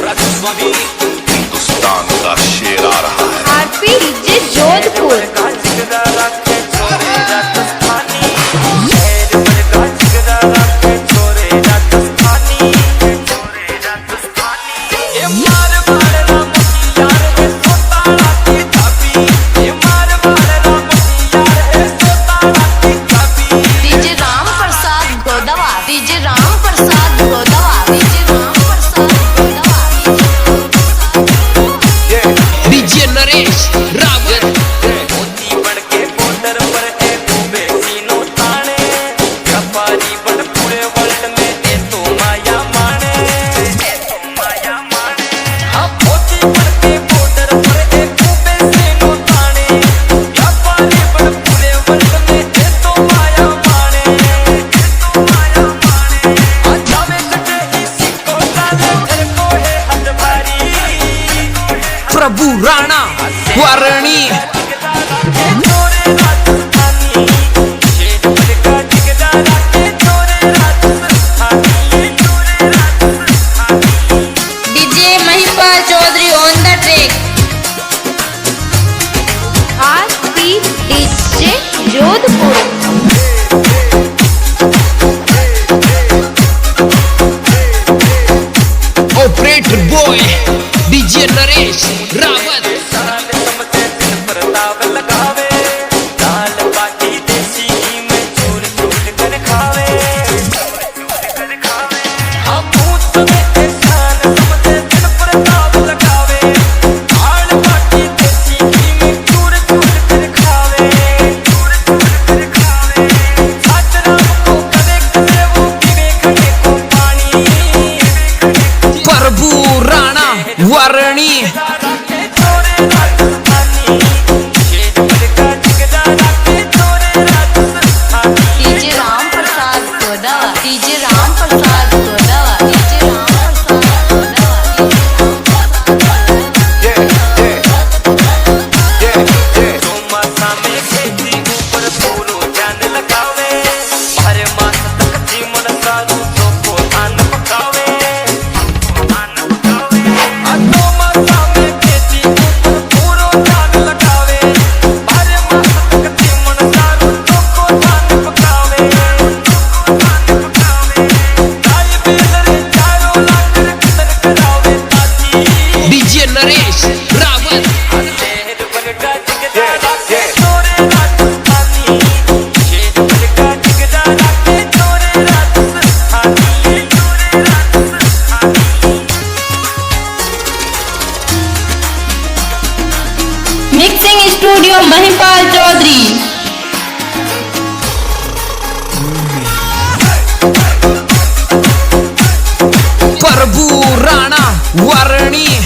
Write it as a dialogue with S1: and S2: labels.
S1: हिंदुस्तान का शेर आ रहा है।
S2: RP DJ Jodhpur.
S3: Prabhu Rana Varni
S2: DJ Mahipal Chaudhary on the track. RP DJ Jodhpur.
S3: Operator boy DJ Naresh Rawat. Prabhu Rana Varni
S2: DJ Ram Prasad Godawa. DJ Ram Prasad Godawa. DJ Ram
S3: DJ Naresh Rawat.
S2: Mixing studio Mahipal Chaudhary.
S3: Prabhu Rana Warani